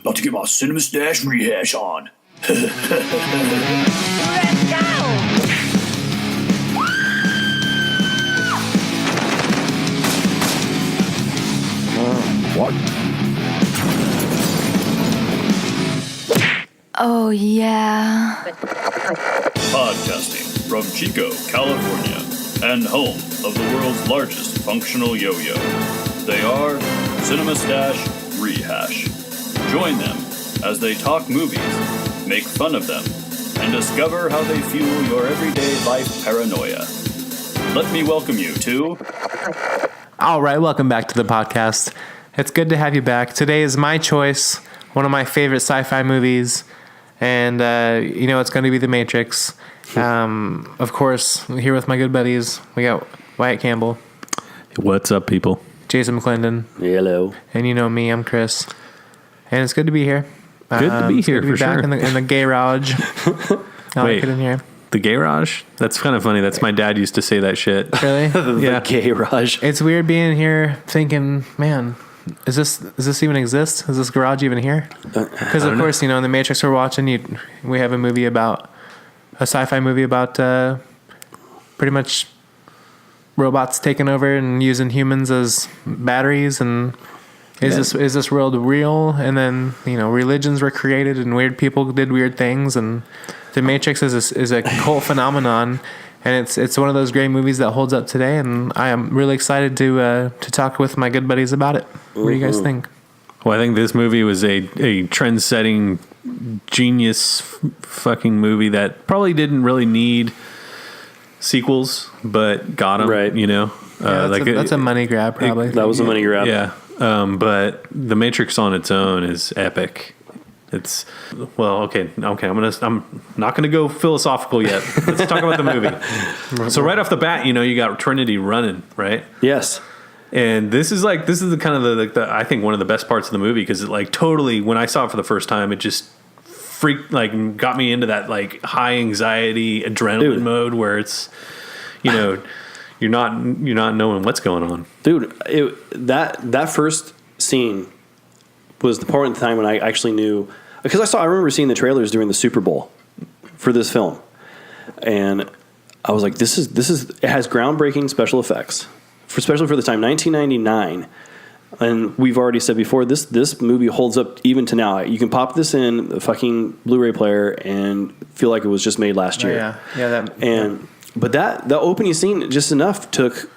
about to get my Cinema Stash rehash on. Let's go! What? Oh, yeah. Podcasting from Chico, California, and home of the world's largest functional yo-yo. They are Cinema Stash Rehash. Join them as they talk movies, make fun of them, and discover how they fuel your everyday life paranoia. Let me welcome you to... All right, welcome back to the podcast. It's good to have you back. Today is my choice, one of my favorite sci-fi movies, and it's going to be The Matrix. Of course, here with my good buddies, we got Wyatt Campbell. What's up, people? Jason McClendon. Hello. And you know me, I'm Chris. And it's good to be here. Good to be here, good to be for back sure. in the garage. I like it in here. The garage? That's kind of funny. That's my dad used to say that shit. Really? Yeah. Garage. It's weird being here thinking, man, does this even exist? Is this garage even here? Because of course, in The Matrix we're watching, we have a sci-fi movie about pretty much robots taking over and using humans as batteries, and is this world real? And then religions were created and weird people did weird things, and The Matrix is a cult phenomenon. And it's one of those great movies that holds up today, and I am really excited to talk with my good buddies about it. What do you guys think? Well, I think this movie was a trend-setting, genius fucking movie that probably didn't really need sequels, but got them. Right. That's a money grab, probably. That was a money grab. Yeah. But The Matrix on its own is epic. It's okay. I'm not gonna go philosophical yet. Let's talk about the movie. So right off the bat, you got Trinity running, right? Yes. And this is the kind of the I think one of the best parts of the movie, because it totally, when I saw it for the first time, it just got me into that high anxiety adrenaline mode where it's you're not knowing what's going on. Dude, that first scene was the part in the time when I actually knew, because I remember seeing the trailers during the Super Bowl for this film, and I was like, this is it has groundbreaking special effects, especially for the time, 1999. And we've already said before, this movie holds up even to now. You can pop this in the fucking Blu-ray player and feel like it was just made last year. But the opening scene, just enough, took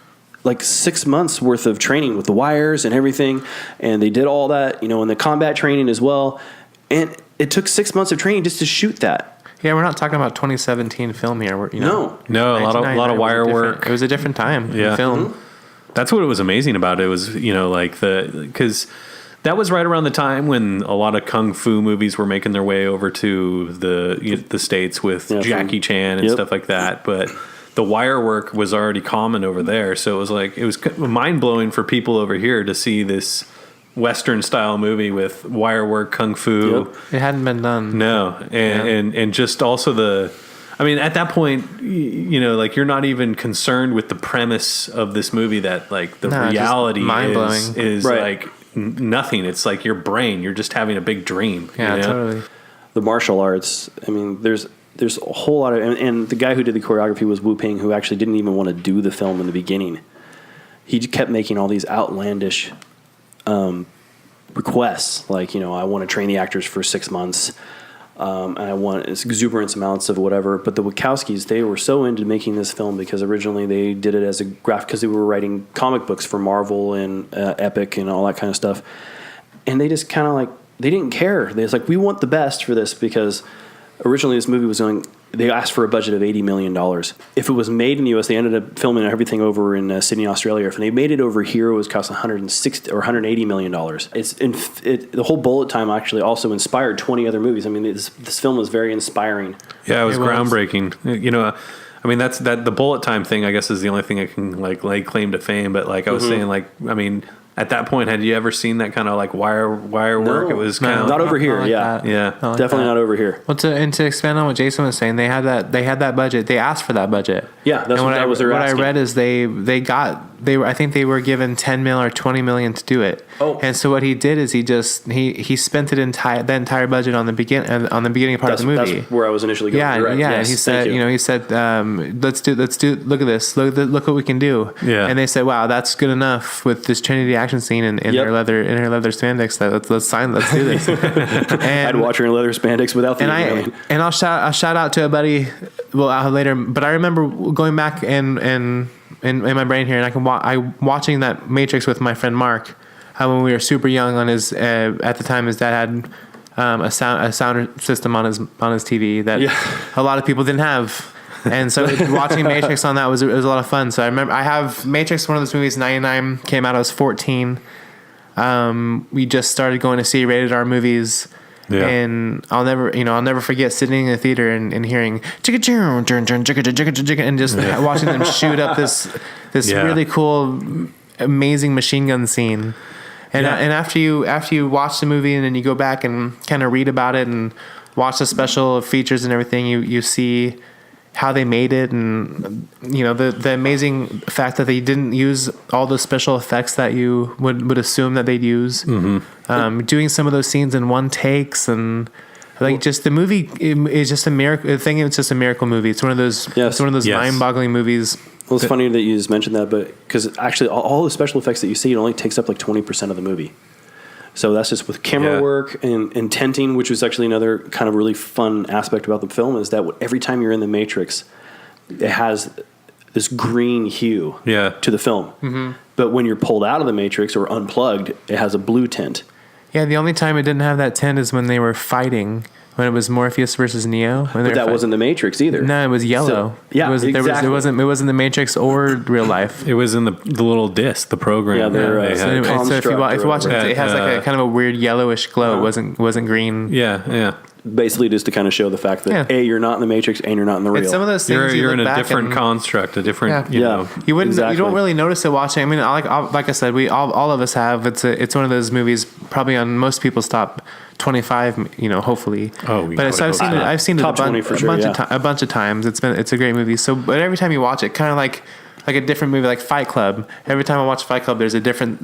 6 months worth of training with the wires and everything, and they did all that, and the combat training as well. And it took 6 months of training just to shoot that. Yeah, we're not talking about 2017 film here. No, a lot of wire work. It was a different time in film. Mm-hmm. That's what was amazing about it. Was because that was right around the time when a lot of kung fu movies were making their way over to the States with Jackie Chan and stuff like that, but the wire work was already common over there. So it was mind blowing for people over here to see this Western style movie with wire work, kung fu. Yep. It hadn't been done. No. And just also at that point, you're not even concerned with the premise of this movie, that the reality is right. Nothing. It's your brain. You're just having a big dream. Yeah, totally. The martial arts. There's a whole lot of, and the guy who did the choreography was Wu Ping, who actually didn't even want to do the film in the beginning. He kept making all these outlandish requests, I want to train the actors for 6 months, and I want exuberant amounts of whatever. But the Wachowskis, they were so into making this film because originally they did it as a graphic, because they were writing comic books for Marvel and Epic and all that kind of stuff, and they just kind of they didn't care. They was we want the best for this, because originally this movie was going, they asked for a budget of $80 million. If it was made in the U.S., they ended up filming everything over in Sydney, Australia. If they made it over here, it would cost $160 or $180 million. The whole bullet time actually also inspired 20 other movies. This film was very inspiring. Yeah, it was groundbreaking. That's the bullet time thing, I guess, is the only thing I can lay claim to fame. But I was saying, at that point, had you ever seen that kind of wire work? It was kind of not over here. Yeah, definitely not over here. Well, to expand on what Jason was saying, they had that budget. They asked for that budget. Yeah, that was their asking. What I read is they got I think they were given 10 mil or 20 million to do it. Oh. And so what he did is he spent the entire budget on the beginning part of the movie. That's where I was initially going. Yeah, Direct. yeah. Yes, And he said, let's do. Look at this. Look what we can do. Yeah. And they said, wow, that's good enough with this Trinity action scene in her leather spandex. Let's do this. I'd watch her in leather spandex without the. And I'll shout out to a buddy. Well, later, but I remember going back and in my brain here, and I watching that Matrix with my friend Mark. When we were super young, on his at the time, his dad had a sound system on his TV that a lot of people didn't have, and so watching Matrix on that was a lot of fun. So I remember I have Matrix, one of those movies. 99 came out. I was 14. We just started going to see rated R movies. Yeah. And I'll never forget sitting in the theater and hearing and just watching them shoot up this really cool, amazing machine gun scene. And after you watch the movie and then you go back and kind of read about it and watch the special features and everything, you see how they made it, and the amazing fact that they didn't use all the special effects that you would assume that they'd use. Mm-hmm. Doing some of those scenes in one takes, and just the movie is just a miracle. I think it's just a miracle movie. It's one of those. Yes. It's one of those mind-boggling movies. Well, it's funny that you just mentioned that, but because actually all the special effects that you see, it only takes up like 20% of the movie. So that's just with camera work and tinting, which was actually another kind of really fun aspect about the film, is that every time you're in the Matrix, it has this green hue to the film. Mm-hmm. But when you're pulled out of the Matrix or unplugged, it has a blue tint. Yeah, the only time it didn't have that tint is when they were fighting, when it was Morpheus versus Neo. But that wasn't the Matrix either. No, it was yellow. So, exactly. It wasn't the Matrix or real life. It was in the little disc, the program. Yeah, so if you watch it, it has like a kind of a weird yellowish glow. It wasn't green. Yeah. Basically, just to kind of show the fact that A, you're not in the Matrix, and you're not in the real. It's some of those things you're in a different construct, a different. You don't really notice it watching. I mean, like I said, we all of us have. It's one of those movies probably on most people's top 25. Hopefully. Oh, but so I've seen it a bunch of times. It's a great movie. So, but every time you watch it, kind of like a different movie, like Fight Club. Every time I watch Fight Club, there's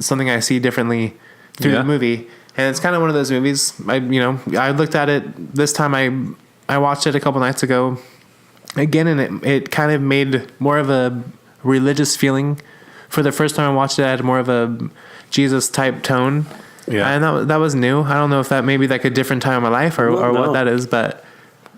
something I see differently through the movie. And it's kind of one of those movies. I looked at it this time. I watched it a couple nights ago again, and it kind of made more of a religious feeling. For the first time I watched it, I had more of a Jesus type tone. Yeah, and that was new. I don't know if that maybe like a different time in my life or what that is, but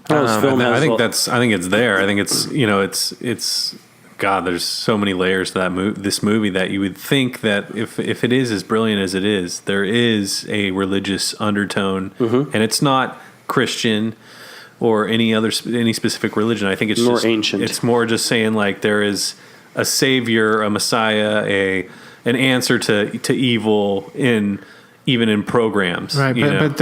I think it's there. I think it's. God, there's so many layers to this movie that you would think that if it is as brilliant as it is, there is a religious undertone, and it's not Christian or any specific religion. I think it's more just ancient. It's more just saying like there is a savior, a messiah, an answer to evil even in programs. Right, but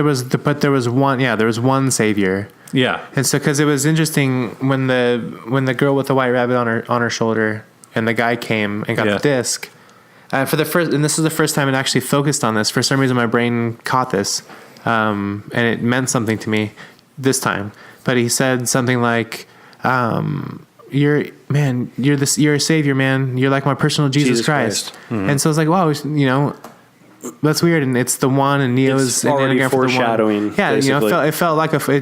there was one savior. Yeah, and so because it was interesting when the girl with the white rabbit on her shoulder and the guy came and got the disc. And this is the first time it actually focused on this. For some reason, my brain caught this, and it meant something to me this time. But he said something like, "You're a savior, man. You're like my personal Jesus Christ." Mm-hmm. And so it's like, wow, that's weird, and it's the one, and Neo's already foreshadowing. Yeah, basically. It felt like for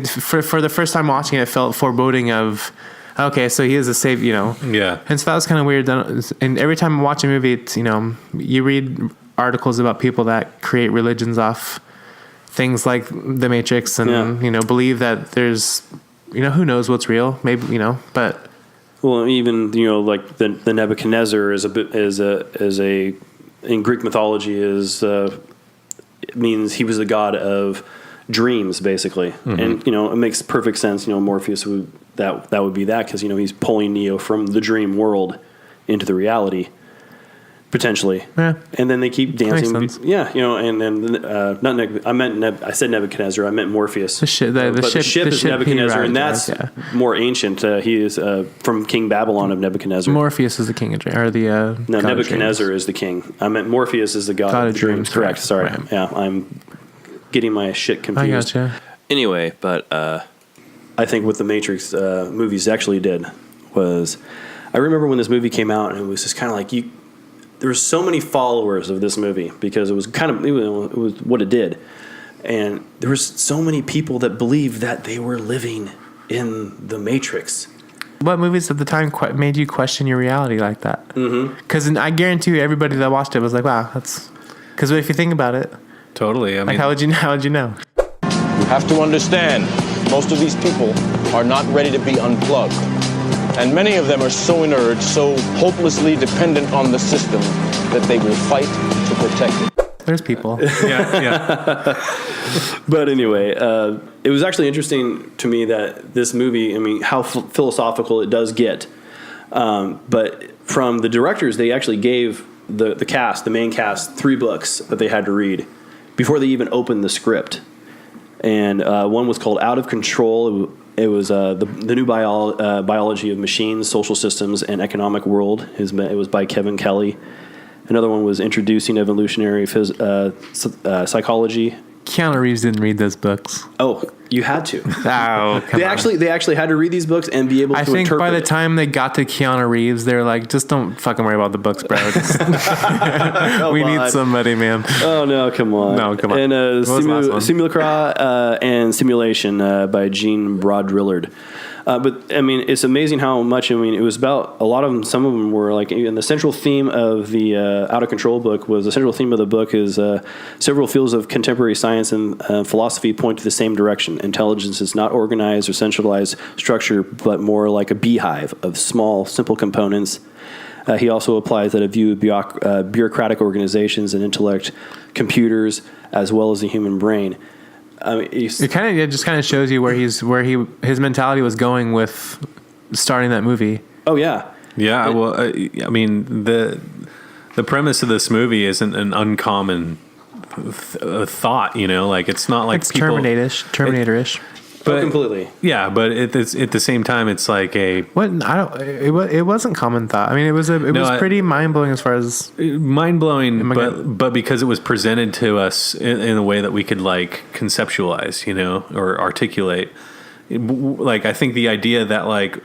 the first time watching it, it felt foreboding of, okay, so he is a savior, Yeah, and so that was kind of weird. And every time I watch a movie, it's, you read articles about people that create religions off things like the Matrix, and believe that there's, who knows what's real, maybe, but well, even like the Nebuchadnezzar is a in Greek mythology means he was the god of dreams, basically. Mm-hmm. And it makes perfect sense. Morpheus would be that because he's pulling Neo from the dream world into the reality, potentially. Yeah. And then they keep dancing. Yeah, and then I said Nebuchadnezzar. I meant Morpheus. The ship is Nebuchadnezzar, and that's more ancient. He is from King Babylon of Nebuchadnezzar. Morpheus is the king of dreams, or the no, Nebuchadnezzar is the king. I meant Morpheus is the god of dreams. Correct. Sorry. Right. Yeah, I'm getting my shit confused. I gotcha. Anyway, but I think what the Matrix movies actually did was, I remember when this movie came out, and it was just kind of like there were so many followers of this movie because it was it was what it did, and there was so many people that believed that they were living in the Matrix. What movies at the time made you question your reality like that? Because I guarantee you, everybody that watched it was like, "Wow, that's." Because if you think about it, Totally. I mean, how would you know? You have to understand, most of these people are not ready to be unplugged. And many of them are so inert, so hopelessly dependent on the system that they will fight to protect it. There's people. yeah. But anyway, it was actually interesting to me that this movie, I mean, how philosophical it does get. But from the directors, they actually gave the main cast, 3 books that they had to read before they even opened the script. And one was called Out of Control. It was the new biology of machines, social systems, and economic world. It was by Kevin Kelly. Another one was Introducing Evolutionary Psychology. Keanu Reeves didn't read those books. Oh, you had to. Oh, come on. They actually had to read these books and be able to interpret. I think by the time they got to Keanu Reeves, they're like, just don't fucking worry about the books, bro. We need somebody, man. Oh, no, come on. No, come on. And What was the last one? Simulacra and Simulation by Gene Brodrillard. But, I mean, it's amazing how much, I mean, it was about, a lot of them, some of them were like, and the central theme of the Out of Control book was, the central theme of the book is several fields of contemporary science and philosophy point to the same direction. Intelligence is not organized or centralized structure, but more like a beehive of small, simple components. He also applies that a view of bureaucratic organizations and intellect, computers, as well as the human brain. I mean, It just kind of shows you where his mentality was going with starting that movie. Oh yeah, Yeah. Well, I mean, the premise of this movie isn't an uncommon thought. You know, like it's not like It's people, Terminator-ish. but completely. Yeah, but at the same time, it's like It wasn't common thought. I mean, it was pretty mind blowing as far as mind blowing, God. but because it was presented to us in a way that we could like conceptualize, you know, or articulate. Like I think the idea that like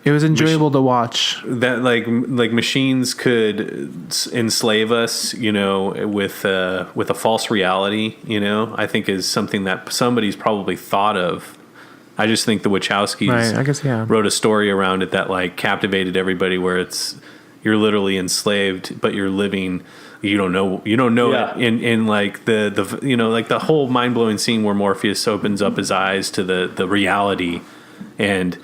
it was enjoyable to watch. that like machines could enslave us, you know, with a false reality, you know, I think is something that somebody's probably thought of. I just think the Wachowskis Right, I guess, yeah. wrote a story around it that like captivated everybody, where you're literally enslaved, but you're living. You don't know Yeah. it. In like the you know, like the whole mind blowing scene where Morpheus opens up his eyes to the reality and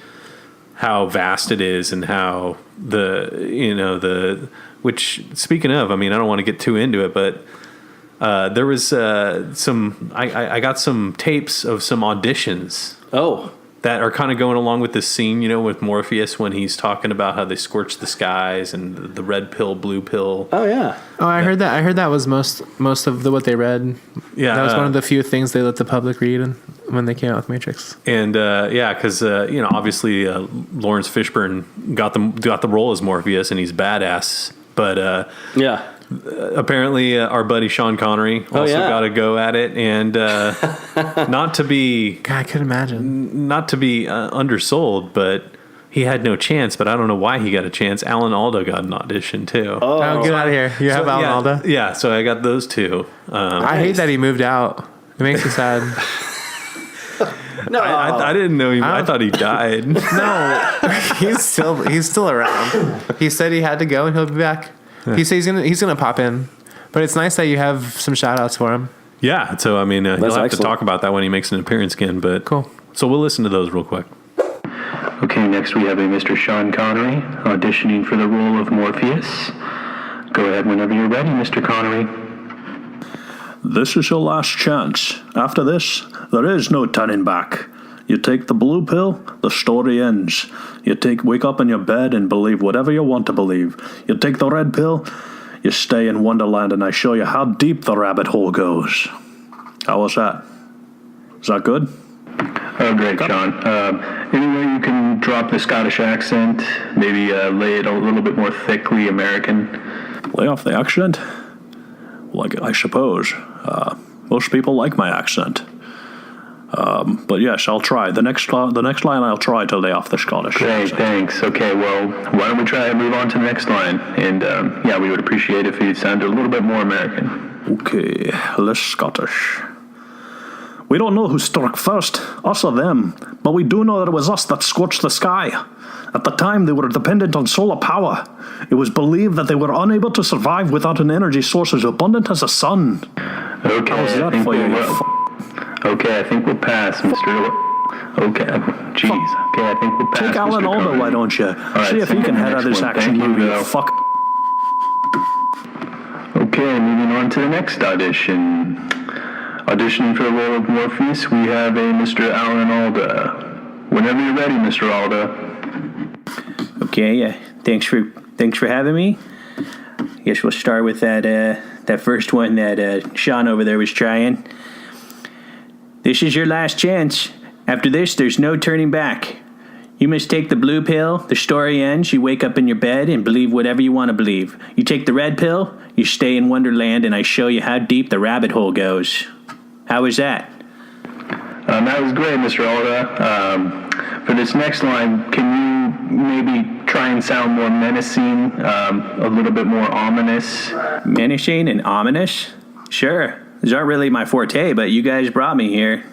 how vast it is, and how which, speaking of, I mean, I don't want to get too into it, but there was I got some tapes of some auditions. Oh, That are kind of going along with this scene, you know, with Morpheus when he's talking about how they scorch the skies and the red pill, blue pill. oh yeah. Oh, I heard that. I heard that was most of what they read. Yeah, that was one of the few things they let the public read when they came out with Matrix. And because you know, obviously Lawrence Fishburne got the role as Morpheus, and he's badass. But Yeah. apparently, our buddy Sean Connery also got a go at it, and not to be God, I could imagine. undersold, but he had no chance. But I don't know why he got a chance. Alan Alda got an audition too. Oh, get out of here! You have Alan Alda. Yeah, so I got those two. I hate that he moved out. It makes me sad. No, I didn't know him. I thought he died. No, he's still around. He said he had to go, and he'll be back. He said he's gonna pop in. But it's nice that you have some shout outs for him. Yeah, so I mean, he'll have to excellent. talk about that when he makes an appearance again. But Cool. So we'll listen to those real quick. Okay, next we have a Mr. Sean Connery auditioning for the role of Morpheus. Go ahead whenever you're ready, Mr. Connery. This is your last chance. After this, there is no turning back. You take the blue pill, the story ends. You wake up in your bed and believe whatever you want to believe. You take the red pill, you stay in Wonderland, and I show you how deep the rabbit hole goes. How was that? Is that good? Oh, great, Sean. Any way you can drop the Scottish accent, maybe lay it a little bit more thickly American? Lay off the accent? Well, I suppose. Most people like my accent. But yes, I'll try. The next line I'll try to lay off the Scottish. Great, thanks. Okay, well, why don't we try and move on to the next line? And yeah, we would appreciate if you sounded a little bit more American. Okay, less Scottish. We don't know who struck first, us or them, but we do know that it was us that scorched the sky. At the time, they were dependent on solar power. It was believed that they were unable to survive without an energy source as abundant as the sun. Okay, How's that I think for you, Okay, I think we'll pass, Mr. Okay, jeez. Okay, I think we'll pass. Take Alan Mr. Alda, Connery. why don't you? right, See if so he can the head out next this one. action Thank you, movie. Bill. Fuck. Okay, moving on to the next audition. Auditioning for the role of Morpheus, we have a Mr. Alan Alda. Whenever you're ready, Mr. Alda. Okay, thanks for having me. Guess we'll start with that first one that Sean over there was trying. This is your last chance. After this, there's no turning back. You must take the blue pill, the story ends, you wake up in your bed and believe whatever you want to believe. You take the red pill, you stay in Wonderland and I show you how deep the rabbit hole goes. How was that? That was great, Mr. Alda. For this next line, can you maybe try and sound more menacing, a little bit more ominous? Menacing and ominous? Sure. These aren't really my forte, but you guys brought me here.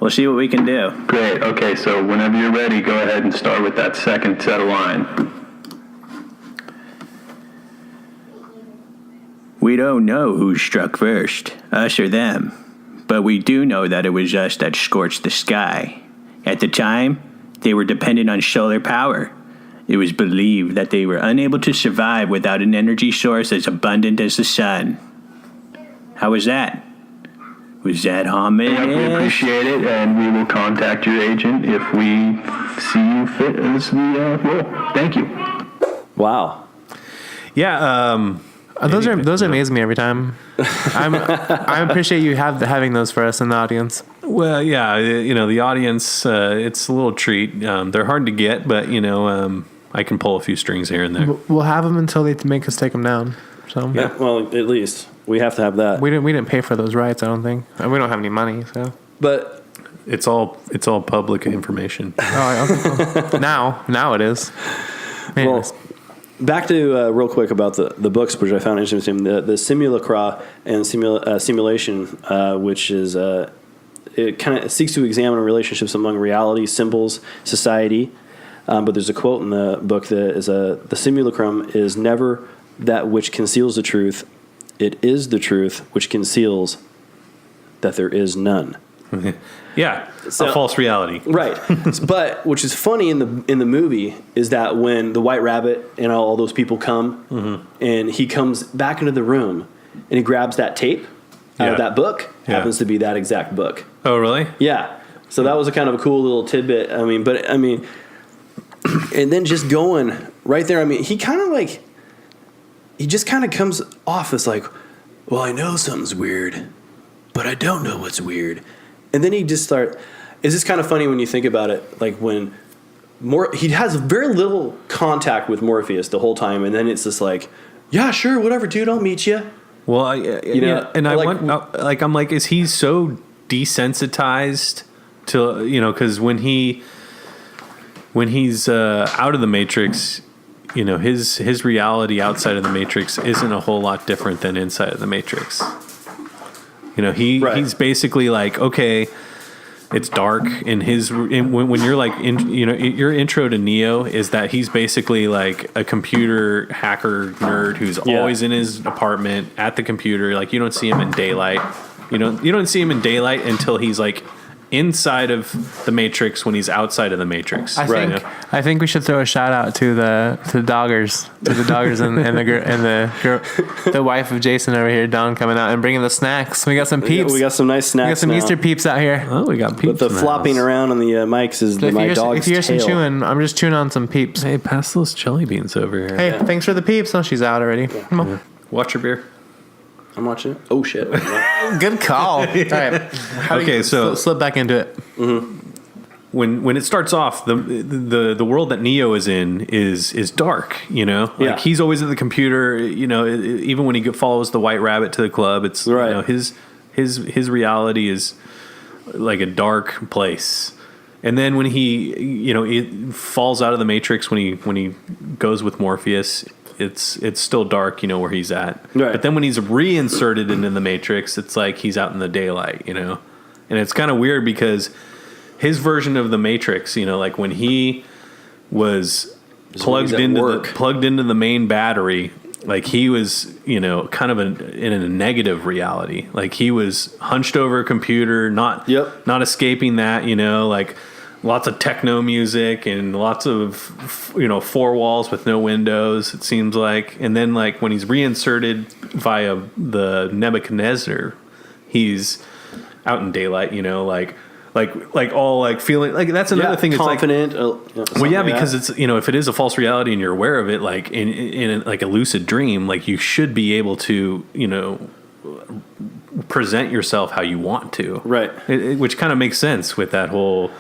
We'll see what we can do. Great. Okay, so whenever you're ready, go ahead and start with that second set of line. We don't know who struck first, us or them. But we do know that it was us that scorched the sky. At the time, they were dependent on solar power. It was believed that they were unable to survive without an energy source as abundant as the sun. How was that? Was that ominous? Yeah, we appreciate it, and we will contact your agent if we see you fit as the role. Thank you. Wow. Yeah. Those amaze me every time. I appreciate you having those for us in the audience. Well, yeah, the audience, it's a little treat. They're hard to get, but, I can pull a few strings here and there. We'll have them until they make us take them down. So Yeah. Well, at least we have to have that. we didn't pay for those rights. I don't think, and we don't have any money. So But It's all public information. now it is. Anyways. well, back to real quick about the books, which I found interesting. The Simulacra and Simulation, which is it kind of seeks to examine relationships among reality, symbols, society. But there's a quote in the book that is the simulacrum is never that which conceals the truth. It is the truth which conceals that there is none. Yeah, So- a false reality. Right. But which is funny in the movie is that when the White Rabbit and all those people come and he comes back into the room and he grabs that tape out of that book, happens to be that exact book. Oh, really? Yeah. So that was a kind of a cool little tidbit. And then just going right there, he just kind of comes off as like, well, I know something's weird, but I don't know what's weird. And then he just it's just kind of funny when you think about it, like when he has very little contact with Morpheus the whole time, and then it's just like, yeah, sure, whatever, dude, I'll meet you. Well, and I want, I'm like, is he so desensitized to, because when he's out of the Matrix, his reality outside of the Matrix isn't a whole lot different than inside of the Matrix. He's basically like, okay, it's dark. When you're like, your intro to Neo is that he's basically like a computer hacker nerd who's always in his apartment at the computer. Like you don't see him in daylight. You don't see him in daylight until he's like inside of the Matrix when he's outside of the Matrix. I think we should throw a shout out to the doggers, and the wife of Jason over here, Dawn, coming out and bringing the snacks. We got some peeps. We got some nice snacks. We got some now. Easter peeps out here. Oh, we got peeps. But the flopping around on the mics is my dog's If you hear some tail. chewing, I'm just chewing on some peeps. Hey, pass those jelly beans over here. Hey, thanks for the peeps. Oh, she's out already. Come on. Watch your beer. I'm watching it. Oh shit! Good call. All right. Okay, so slip back into it. When it starts off, the world that Neo is in is dark. Like he's always at the computer. Even when he follows the White Rabbit to the club, it's his reality is like a dark place. And then when he falls out of the Matrix, when he goes with Morpheus, it's still dark, where he's at. Right. But then when he's reinserted into the Matrix, it's like he's out in the daylight, And it's kind of weird because his version of the Matrix, like when he was plugged into the main battery, like he was, kind of in a negative reality. Like he was hunched over a computer, not escaping that, like lots of techno music and lots of, four walls with no windows, it seems like. And then like when he's reinserted via the Nebuchadnezzar, he's out in daylight, like all like feeling like that's another thing. Confident. It's like, because it's if it is a false reality and you're aware of it, like in like a lucid dream, like you should be able to present yourself how you want to, right? Which kind of makes sense with that whole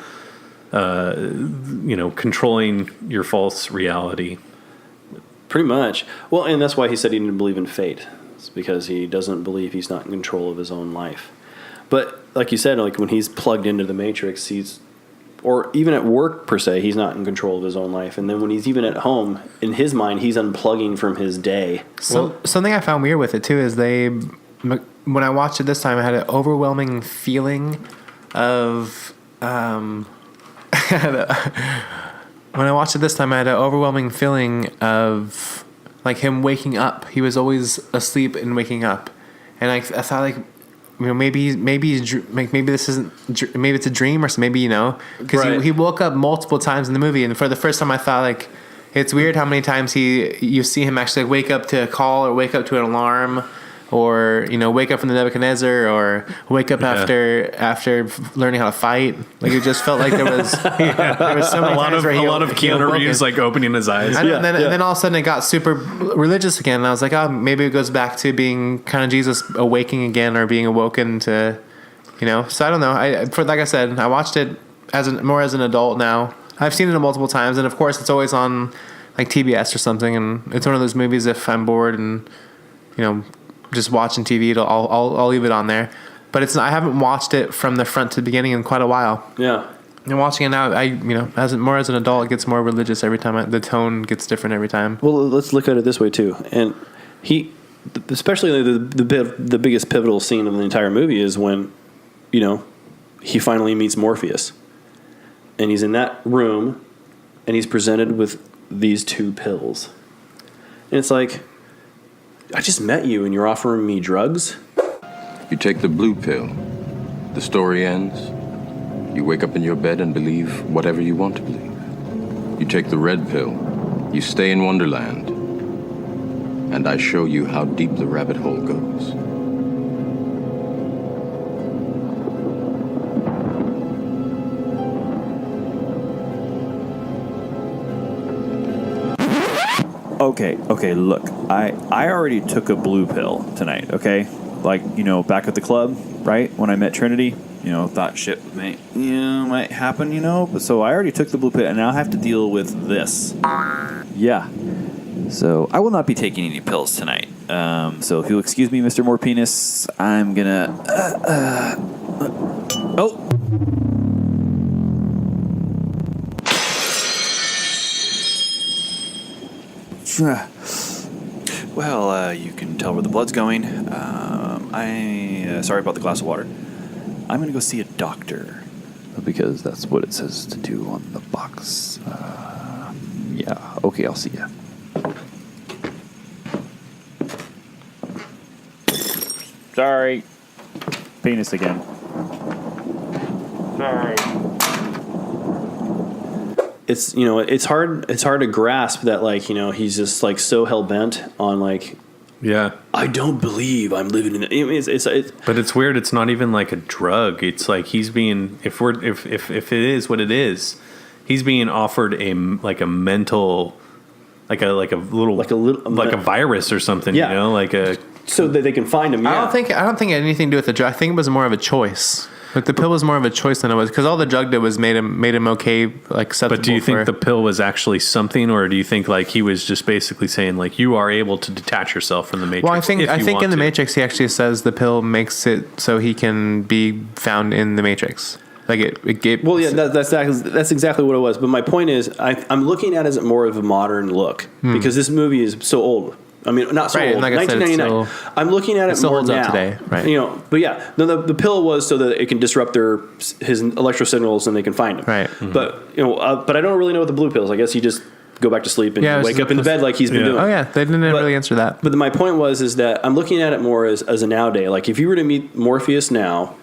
controlling your false reality. Pretty much. Well, and that's why he said he didn't believe in fate. It's because he doesn't believe he's not in control of his own life. But like you said, like when he's plugged into the Matrix, or even at work per se, he's not in control of his own life. And then when he's even at home, in his mind, he's unplugging from his day. Something I found weird with it too is when I watched it this time, I had an overwhelming feeling of. When I watched it this time, I had an overwhelming feeling of like him waking up. He was always asleep and waking up, and I thought like. Maybe this isn't. Maybe it's a dream, or maybe because he woke up multiple times in the movie, and for the first time, I thought like it's weird how many times you see him actually wake up to a call or wake up to an alarm, or wake up from the Nebuchadnezzar, or wake up after learning how to fight. Like it just felt like there was so many times where a lot of Keanu Reeves like opening his eyes, and then all of a sudden it got super religious again. And I was like, oh, maybe it goes back to being kind of Jesus awaking again, or being awoken to, So I don't know. Like I said, I watched it more as an adult now. I've seen it multiple times, and of course it's always on like TBS or something. And it's one of those movies if I'm bored and just watching TV, I'll leave it on there. But I haven't watched it from the front to the beginning in quite a while. Yeah. And watching it now, as an adult, it gets more religious every time. The tone gets different every time. Well, let's look at it this way too. And especially the biggest pivotal scene of the entire movie is when, he finally meets Morpheus, and he's in that room, and he's presented with these two pills, and it's like, I just met you and you're offering me drugs? You take the blue pill. The story ends. You wake up in your bed and believe whatever you want to believe. You take the red pill. You stay in Wonderland. And I show you how deep the rabbit hole goes. Okay, look, I already took a blue pill tonight, okay? Like, back at the club, right? When I met Trinity, thought shit might happen, But so I already took the blue pill, and now I have to deal with this. Yeah. So I will not be taking any pills tonight. So if you'll excuse me, Mr. More Penis, I'm gonna... Oh! Well, you can tell where the blood's going. Sorry about the glass of water. I'm going to go see a doctor because that's what it says to do on the box. Yeah, okay, I'll see ya. Sorry. Penis again. Sorry. It's it's hard to grasp that he's just like so hell bent on I don't believe I'm living in it's but it's weird. It's not even like a drug. It's like he's being if it is what it is, he's being offered a mental like a virus or something. Yeah. Like a so that they can find him. Yeah. I don't think anything to do with the drug. I think it was more of a choice. But the pill was more of a choice than it was, because all the drug did was made him okay, like acceptable. But do you think the pill was actually something, or do you think like he was just basically saying like you are able to detach yourself from the Matrix? Well, I think in the Matrix he actually says the pill makes it so he can be found in the Matrix. Like it well, yeah, that's exactly what it was. But my point is, I'm looking at it as more of a modern look because this movie is so old. I mean, not so old. Like 1999. I'm looking at it more holds now. Up today, right? You know, but yeah, the pill was so that it can disrupt his electro signals and they can find him. Right. Mm-hmm. But but I don't really know what the blue pill is. I guess you just go back to sleep and wake up in the bed like he's been doing. Oh yeah, they didn't really answer that. But my point is that I'm looking at it more as a nowadays. Like if you were to meet Morpheus now,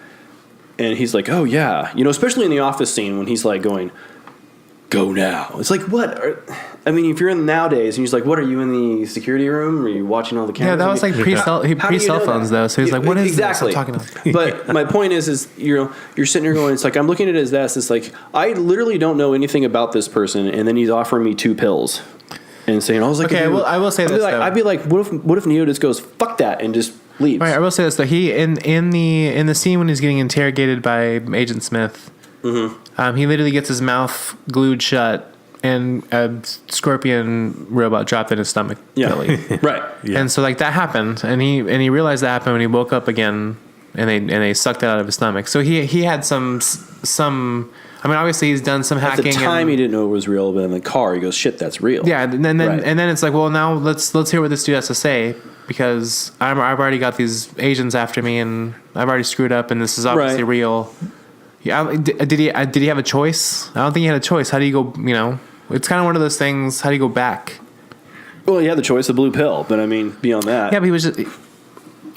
and he's like, oh yeah, especially in the office scene when he's like going, go now. It's like, what? I mean, if you're in nowadays and he's like, what, are you in the security room? Are you watching all the cameras? Yeah, that was like pre-cell phones though. So he's like, what is exactly this I'm talking about? But my point is you're sitting here going, it's like, I'm looking at it as this. It's like, I literally don't know anything about this person. And then he's offering me 2 pills and saying, I was like, okay, well, I will say this though. I'd be like, what if Neo just goes, fuck that, and just leaves? Right, I will say this though. He in the scene when he's getting interrogated by Agent Smith, he literally gets his mouth glued shut and a scorpion robot dropped in his stomach. Yeah, right. Yeah. And so like that happened, and he realized that happened when he woke up again, and they sucked it out of his stomach. So he had some. I mean, obviously he's done some hacking. At the time, he didn't know it was real, but in the car, he goes, "Shit, that's real." Yeah, and then it's like, well, now let's hear what this dude has to say, because I've already got these agents after me, and I've already screwed up, and this is obviously real. Yeah, did he have a choice? I don't think he had a choice. How do you go? It's kind of one of those things. How do you go back? Well, he had the choice, the blue pill, but I mean, beyond that, yeah, but he was just.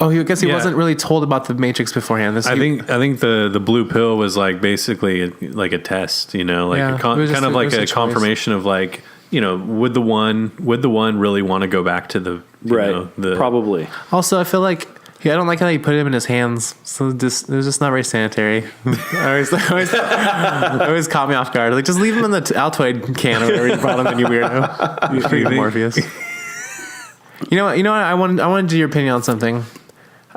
Oh, I guess he wasn't really told about the Matrix beforehand. I think the blue pill was like basically like a test, kind of like a confirmation of like, would the one really want to go back to the probably. Also, I feel like I don't like how he put him in his hands. So it was just not very sanitary. always caught me off guard. Like, just leave him in the Altoid can or whatever you brought him in, you weirdo. You Morpheus. You know what? I wanted to do your opinion on something.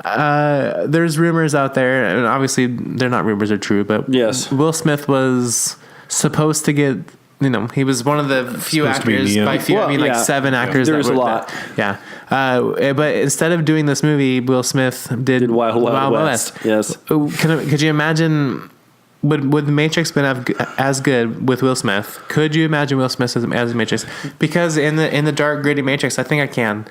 There's rumors out there, and obviously they're not rumors, they're true, but yes, Will Smith was supposed to get, he was one of the few actors, by few, I mean like 7 actors. There's a lot. But instead of doing this movie, Will Smith did Wild West. Yes. Could you imagine, would The Matrix been as good with Will Smith? Could you imagine Will Smith as Matrix? Because in the dark, gritty Matrix, I think I can.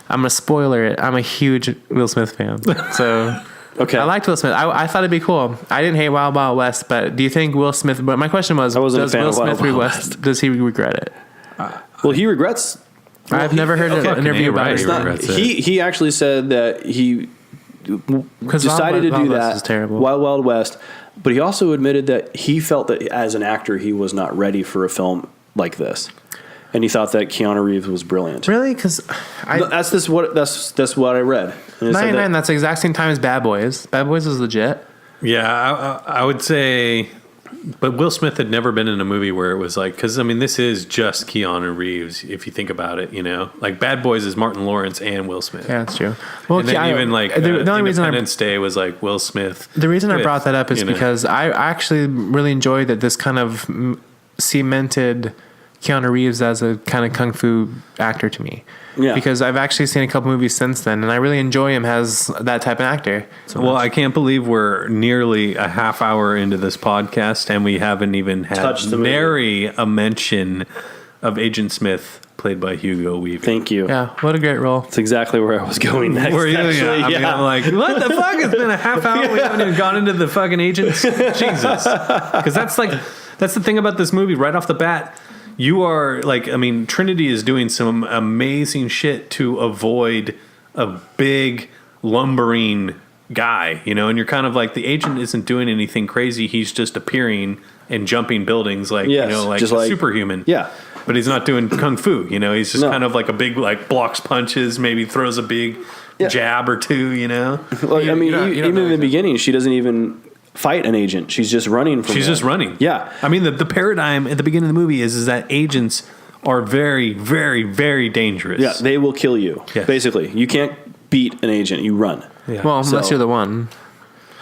I'm gonna spoiler it. I'm a huge Will Smith fan, so okay. I liked Will Smith. I thought it'd be cool. I didn't hate Wild Wild West, but do you think Will Smith? But my question was, does Will Smith does he regret it? Well, he regrets. I've never heard an interview about it. He actually said that he decided to do that. Terrible. Wild Wild West, but he also admitted that he felt that as an actor he was not ready for a film like this. And he thought that Keanu Reeves was brilliant. Really? Because that's what I read. 99. That's the exact same time as Bad Boys. Bad Boys was legit. Yeah, I would say, but Will Smith had never been in a movie where it was like, because I mean, this is just Keanu Reeves. If you think about it, like Bad Boys is Martin Lawrence and Will Smith. Yeah, that's true. Well, and then even like the only reason Independence Day was like Will Smith. The reason I brought that up is because I actually really enjoyed that this kind of cemented Keanu Reeves as a kind of kung fu actor to me. Yeah. Because I've actually seen a couple movies since then, and I really enjoy him as that type of actor. Well, I can't believe we're nearly a half hour into this podcast, and we haven't even had nary a mention of Agent Smith, played by Hugo Weaving. Thank you. Yeah, what a great role. That's exactly where I was going next. Were you? Actually, I mean, I'm like, what the fuck? It's been a half hour. We haven't even gone into the fucking agents. Jesus. Because that's the thing about this movie right off the bat. You are like, I mean, Trinity is doing some amazing shit to avoid a big lumbering guy, and you're kind of like, the agent isn't doing anything crazy. He's just appearing and jumping buildings like, like superhuman. Yeah. But he's not doing kung fu, he's just kind of like a big, like blocks punches, maybe throws a big jab or two, Well, I mean, even in the beginning, she doesn't even fight an agent. She's just running from just running. Yeah. I mean, the paradigm at the beginning of the movie is that agents are very, very, very dangerous. Yeah, they will kill you. Yes. Basically, you can't beat an agent. You run. Yeah. Well, unless you're the one.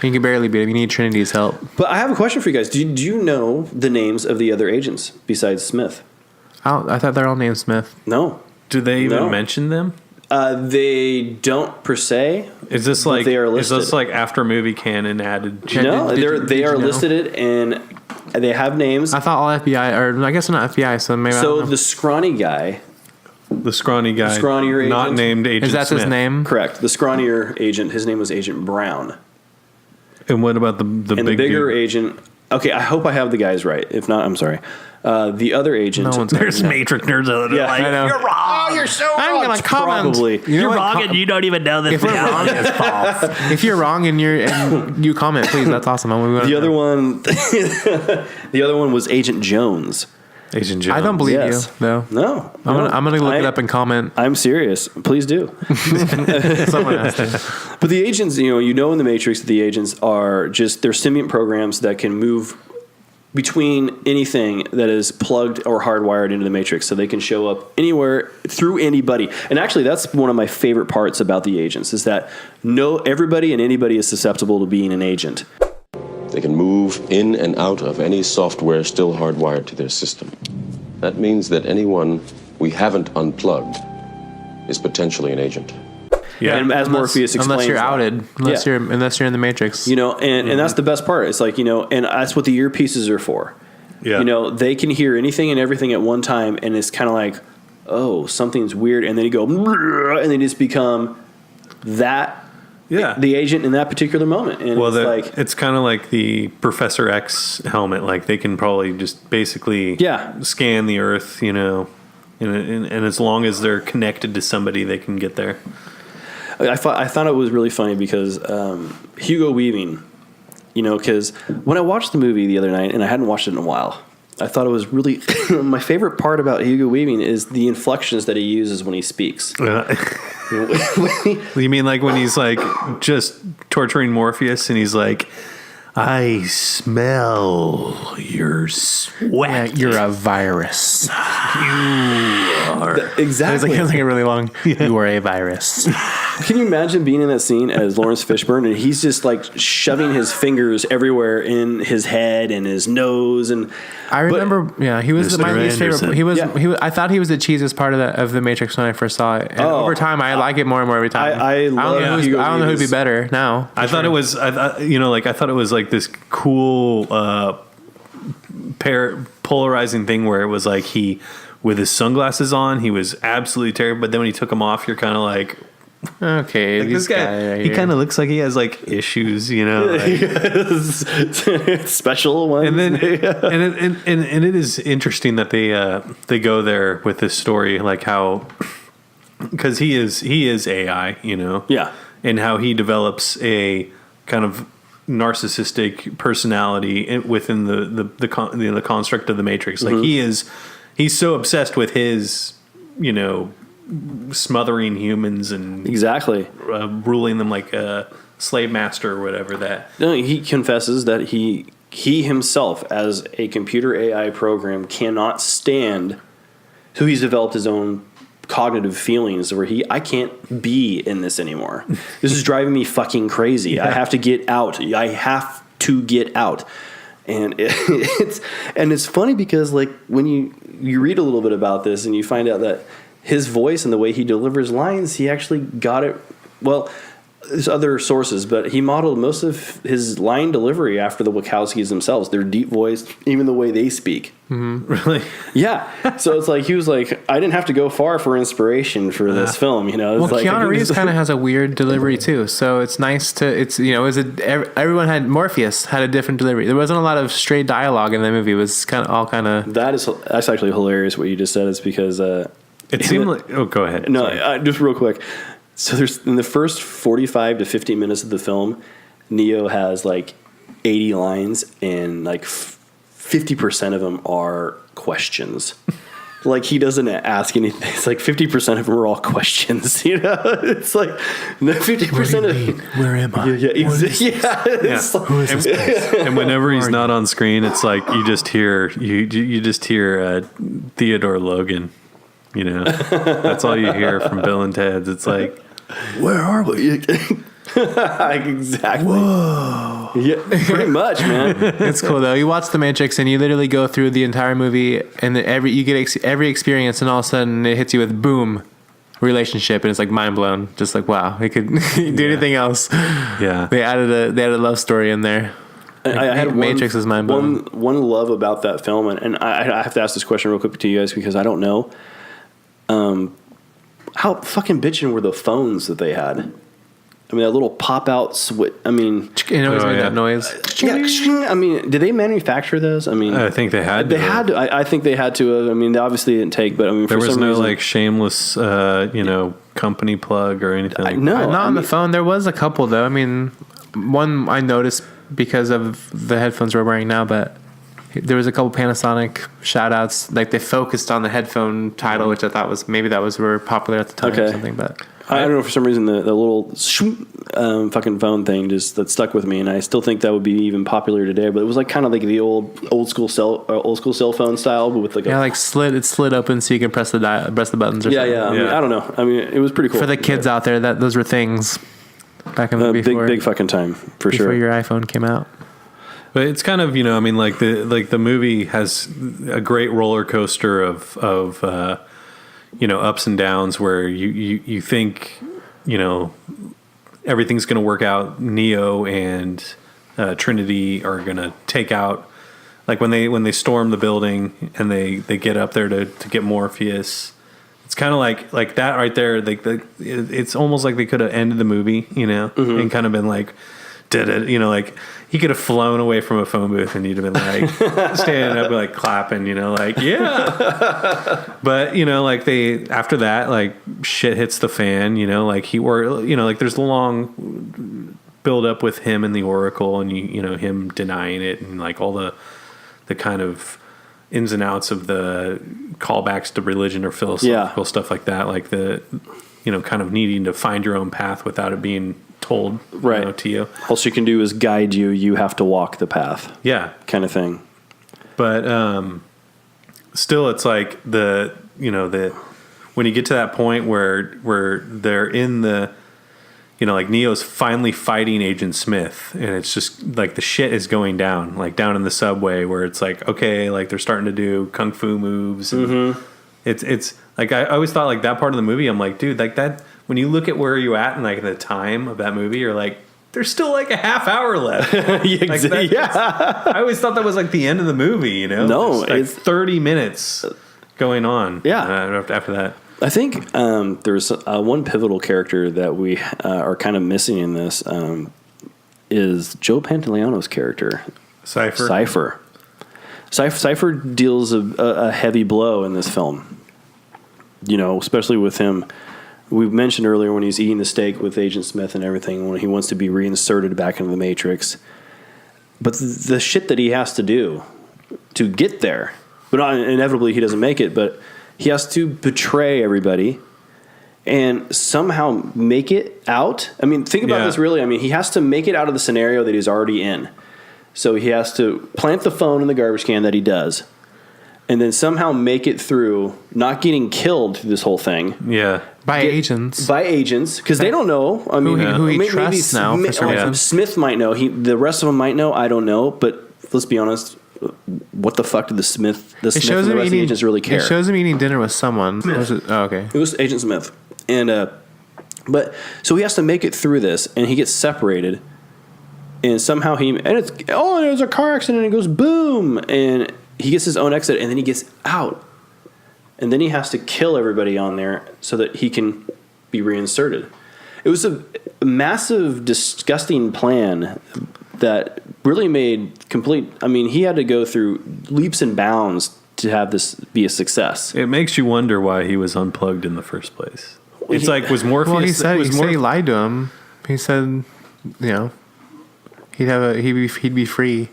You can barely beat him. You need Trinity's help. But I have a question for you guys. Do you know the names of the other agents besides Smith? I thought they're all named Smith. No. Do they even mention them? They don't per se. Is this like they are listed. Is this like after movie canon added? No, they are listed and they have names. I thought all FBI, or I guess they're not FBI, so maybe. So the scrawny guy. The scrawnier agent, not named Agent Is that Smith. his name? Correct. The scrawnier agent. His name was Agent Brown. And what about the bigger agent? Okay, I hope I have the guys right. If not, I'm sorry. The other agent. No one's There's Matrix nerds out there. Yeah, Like, I know. you're wrong. Oh, you're so I'm wrong. gonna comment. Probably. You're wrong, and you don't even know this. If we're wrong, it's false. If you're wrong and you comment, please. That's awesome. The other one. The other one was Agent Jones. Agent Jones. I don't believe Yes. you, though. No, I'm gonna look it up and comment. I'm serious. Please do. Someone asked it. But the agents, you know in the Matrix, the agents are just they're symbiont programs that can move between anything that is plugged or hardwired into the Matrix, so they can show up anywhere through anybody. And actually, that's one of my favorite parts about the agents is that everybody and anybody is susceptible to being an agent. They can move in and out of any software still hardwired to their system. That means that anyone we haven't unplugged is potentially an agent. Yeah. And as Morpheus explains, Unless you're outed, unless Yeah. you're in the Matrix. And that's the best part. It's like, and that's what the earpieces are for. Yeah. They can hear anything and everything at one time, and it's kind of like, oh, something's weird, and then you go, and they just become that. Yeah. The agent in that particular moment. And it's kind of like the Professor X helmet. Like they can probably just basically scan the Earth, and as long as they're connected to somebody, they can get there. I thought it was really funny because Hugo Weaving, because when I watched the movie the other night, and I hadn't watched it in a while, I thought it was really my favorite part about Hugo Weaving is the inflections that he uses when he speaks. You mean like when he's like just torturing Morpheus and he's like, I smell your sweat. You're a virus. You are. Exactly. It's like really long. You are a virus. Can you imagine being in that scene as Lawrence Fishburne and he's just like shoving his fingers everywhere in his head and his nose and I remember, he was my least favorite. He was. I thought he was the cheesiest part of the Matrix when I first saw it. And over time, I like it more and more every time. I don't know who'd be better now. I thought it was, I thought it was like this cool polarizing thing where it was like he, with his sunglasses on, he was absolutely terrible. But then when he took them off, you're kind of like, okay, like this guy, he kind of looks like he has like issues, special ones. And then, and it is interesting that they go there with this story, like how, because he is AI, and how he develops a kind of narcissistic personality within the construct of the Matrix. Like he's so obsessed with his, smothering humans and exactly ruling them like a slave master or whatever. That he confesses that he himself as a computer AI program cannot stand. So he's developed his own cognitive feelings where I can't be in this anymore. This is driving me fucking crazy. Yeah. I have to get out. I have to get out. And it's funny because like when you read a little bit about this and you find out that his voice and the way he delivers lines, he actually got it. Well, there's other sources, but he modeled most of his line delivery after the Wachowskis themselves. Their deep voice, even the way they speak. Mm-hmm. Really? Yeah. So it's like he was like, I didn't have to go far for inspiration for this film. It's like, Keanu Reeves kind of has a weird delivery too. So it's nice to everyone had Morpheus had a different delivery. There wasn't a lot of straight dialogue in the movie. It was that's actually hilarious. What you just said is because it seemed like. Oh, go ahead. No, just real quick. So there's in the first 45 to 50 minutes of the film, Neo has like 80 lines and like 50% of them are questions. Like he doesn't ask anything. It's like 50% of them are all questions. It's like 50% of. Where am I? And whenever he's not on screen, it's like you just hear Theodore Logan. That's all you hear from Bill and Ted's. It's like, where are we? Exactly. Whoa. Yeah, pretty much, man. It's cool though. You watch The Matrix and you literally go through the entire movie, and you get every experience, and all of a sudden it hits you with boom, relationship, and it's like mind blown. Just like wow, it could do anything else. Yeah, they added a love story in there. I had Matrix is mind blowing. One love about that film, and I have to ask this question real quick to you guys because I don't know. How fucking bitching were the phones that they had? I mean, that little pop out switch. I mean, it always made that noise. Yeah, I mean, did they manufacture those? I mean, I think they had. They had to. I think they had to. I mean, they obviously didn't take, but I mean, there for was some no reason, like shameless, company plug or anything. Like no, not on the phone. There was a couple though. I mean, one I noticed because of the headphones we're wearing now, but there was a couple Panasonic shout outs. Like they focused on the headphone title, which I thought were popular at the time or something. But I don't know, for some reason the little fucking phone thing that stuck with me, and I still think that would be even popular today. But it was like kind of like the old school cell phone style, but with like it slid open so you can press the buttons. Or something. I mean, I don't know. I mean, it was pretty cool for the kids out there. That those were things back in the big fucking time for sure. Before your iPhone came out. But it's kind of, I mean, like the movie has a great roller coaster of ups and downs where you think, everything's going to work out. Neo and Trinity are going to take out, like when they storm the building and they get up there to get Morpheus. It's kind of like that right there. Like it's almost like they could have ended the movie, and kind of been like, like he could have flown away from a phone booth and you'd have been like standing up, like clapping, like, yeah. But, like after that, like shit hits the fan, like like there's the long build up with him and the Oracle and, him denying it and like all the kind of ins and outs of the callbacks to religion or philosophical stuff like that. Like the, kind of needing to find your own path without it being told to you. All she can do is guide you. You have to walk the path. Yeah. Kind of thing. But still it's like when you get to that point where they're in the, like Neo's finally fighting Agent Smith and it's just like the shit is going down, like down in the subway where it's like, okay, like they're starting to do kung fu moves. And it's like, I always thought like that part of the movie, I'm like, dude, like that, when you look at where you at and like the time of that movie, you're like, there's still like a half hour left. I always thought that was like the end of the movie, No, it's 30 minutes going on. Yeah. After that. I think there's one pivotal character that we are kind of missing in this is Joe Pantoliano's character. Cypher. Cypher deals a heavy blow in this film. Especially with him. We mentioned earlier when he's eating the steak with Agent Smith and everything, when he wants to be reinserted back into the Matrix. But the shit that he has to do to get there, but inevitably he doesn't make it, but he has to betray everybody and somehow make it out. I mean, think about this really. I mean, he has to make it out of the scenario that he's already in. So he has to plant the phone in the garbage can that he does. And then somehow make it through, not getting killed through this whole thing. Yeah. By agents, because they don't know. I mean, who he trusts now. For some reason. Smith might know. The rest of them might know. I don't know. But let's be honest. What the fuck did the Smith and the rest of the agents really care? It shows him eating dinner with someone. Was it? Oh, okay. It was Agent Smith, and but so he has to make it through this, and he gets separated, and somehow there's a car accident, and it goes boom, and he gets his own exit, and then he gets out. And then he has to kill everybody on there so that he can be reinserted. It was a massive, disgusting plan that really made complete... I mean, he had to go through leaps and bounds to have this be a success. It makes you wonder why he was unplugged in the first place. It's like, was Morpheus... Well, he said he lied to him. He said, he'd be free.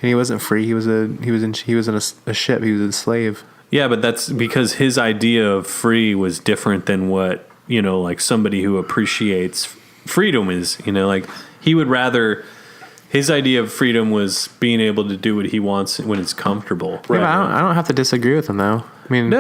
And he wasn't free. He was in a ship. He was a slave. Yeah, but that's because his idea of free was different than what, like somebody who appreciates freedom is, like he would rather, his idea of freedom was being able to do what he wants when it's comfortable. Right. Yeah, I don't have to disagree with him though. I mean,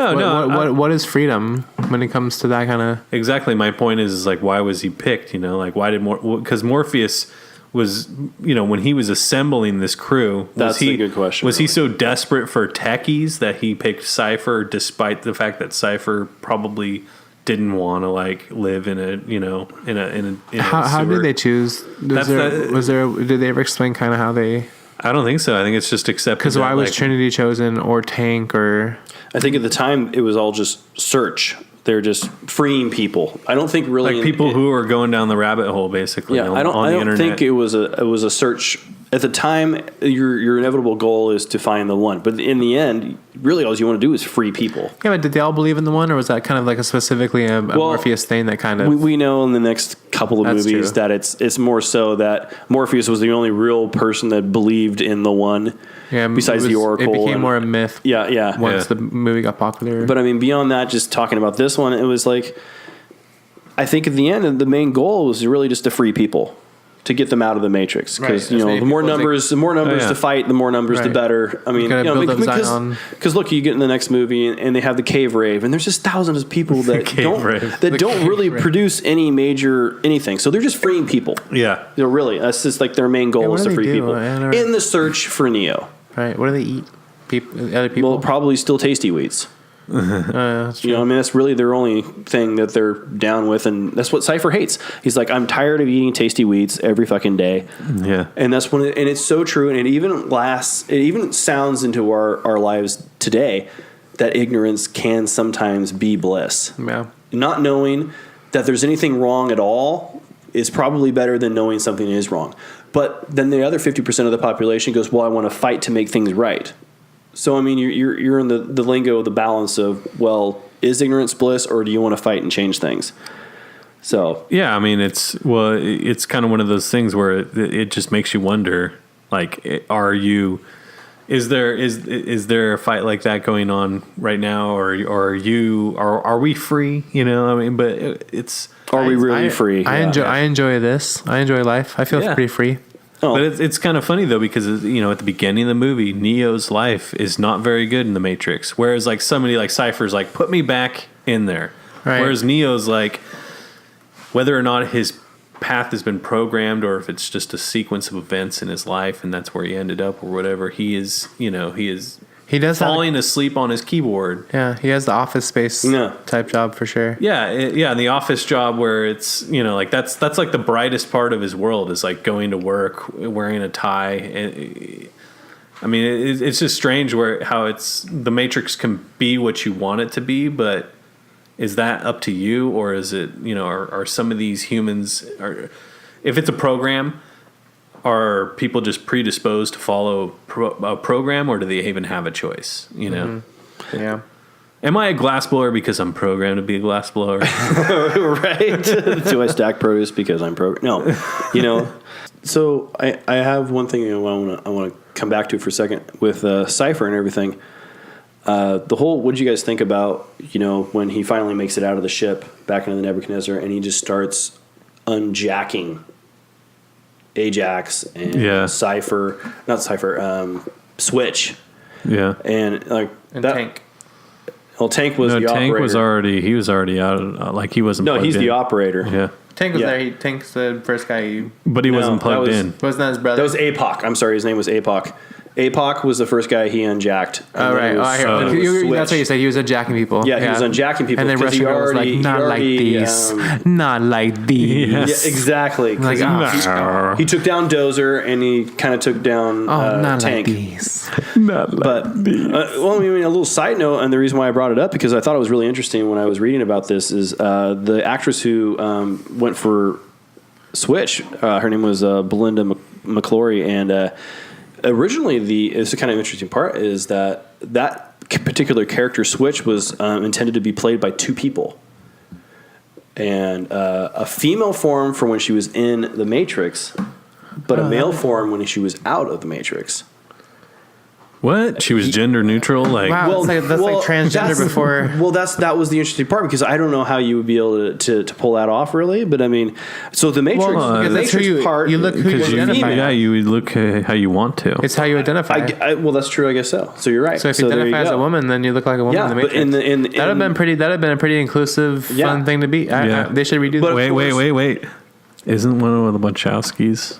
what is freedom when it comes to that kind of? Exactly. My point is like, why was he picked? You know, like why did because Morpheus was, you know, when he was assembling this crew, that's a good question. Was he so desperate for techies that he picked Cypher, despite the fact that Cypher probably didn't want to like live in a, you know, in a how did they choose? Did they ever explain kind of how they? I don't think so. I think it's just accepted. Because why was Trinity chosen, or Tank, or? I think at the time it was all just search. They're just freeing people. I don't think really like people who are going down the rabbit hole, basically. Yeah, I don't think it was a search at the time. Your inevitable goal is to find the one, but in the end, really all you want to do is free people. Yeah, but did they all believe in the one, or was that kind of like a specifically a Morpheus thing that kind of? We know in the next couple of movies that it's more so that Morpheus was the only real person that believed in the one. Yeah, besides the Oracle, it became more a myth. Yeah. Once the movie got popular, but I mean, beyond that, just talking about this one, it was like, I think at the end, the main goal was really just to free people, to get them out of the Matrix. Because you know, the more numbers to fight, the more numbers, the better. I mean, because look, you get in the next movie and they have the cave rave, and there's just thousands of people that don't really produce any major anything. So they're just freeing people. Yeah, really, that's just like their main goal is to free people in the search for Neo. Right. What do they eat? Other people? Well, probably still tasty wheats. That's true. You know, I mean, that's really their only thing that they're down with, and that's what Cypher hates. He's like, I'm tired of eating tasty wheats every fucking day. Yeah, and that's when, and it's so true, and it even sounds into our lives today that ignorance can sometimes be bliss. Yeah, not knowing that there's anything wrong at all is probably better than knowing something is wrong. But then the other 50% of the population goes, well, I want to fight to make things right. So, I mean, you're in the lingo, the balance of, well, is ignorance bliss, or do you want to fight and change things? So yeah, I mean, it's kind of one of those things where it just makes you wonder, like, is there a fight like that going on right now, or are we free? You know, I mean, but are we really free? I enjoy this. I enjoy life. I feel pretty free. Oh. But it's kind of funny though, because you know, at the beginning of the movie, Neo's life is not very good in the Matrix. Whereas like somebody like Cypher's like, put me back in there. Right. Whereas Neo's like, whether or not his path has been programmed or if it's just a sequence of events in his life and that's where he ended up or whatever, he does falling asleep on his keyboard. Yeah, he has the Office Space type job for sure. Yeah, and the office job where it's, you know, like that's like the brightest part of his world is like going to work, wearing a tie. I mean, it's just strange how the Matrix can be what you want it to be, but is that up to you, or is it, you know, are some of these humans, if it's a program, are people just predisposed to follow a program, or do they even have a choice? You know? Mm-hmm. Yeah. Am I a glassblower because I'm programmed to be a glassblower? Right. Do I stack produce because I'm programmed? No. You know. So I have one thing I want to come back to for a second with Cypher and everything. The whole, what did you guys think about, you know, when he finally makes it out of the ship back into the Nebuchadnezzar and he just starts unjacking Ajax and Switch. Yeah. And like Tank. Well, Tank was the Tank operator. He was already out. Like he wasn't. No, he's the operator. Yeah. Tank was there. Tank's the first guy. But he wasn't plugged in. Wasn't that his brother? That was APOC. I'm sorry, his name was APOC. APOC was the first guy he unjacked. Oh, right. That's what you said. He was unjacking people. Yeah, he was unjacking people. And then Russian girl was like, not like these. Not like these. Yeah, exactly. Like, he took down Dozer and he kind of took down not Tank. Like these. Not like these. Well, I mean, a little side note, and the reason why I brought it up, because I thought it was really interesting when I was reading about this, is the actress who went for Switch, her name was Belinda McClory, and originally, it's a kind of interesting part is that particular character Switch was intended to be played by two people, and a female form for when she was in the Matrix, but a male form when she was out of the Matrix. What? She was gender neutral? Like, Wow, that's like transgender before. Well, that was the interesting part, because I don't know how you would be able to pull that off, really. But I mean, so the Matrix, Well, the that's who Matrix part, you look who you identify. yeah, you would look how you want to. It's how you identify. well, that's true, I guess so. So you're right. So if you identify as a woman, then you look like a woman Yeah, in the but Matrix. That'd have been a pretty inclusive, fun thing to be. They should redo that. Wait. Isn't one of the Wachowskis?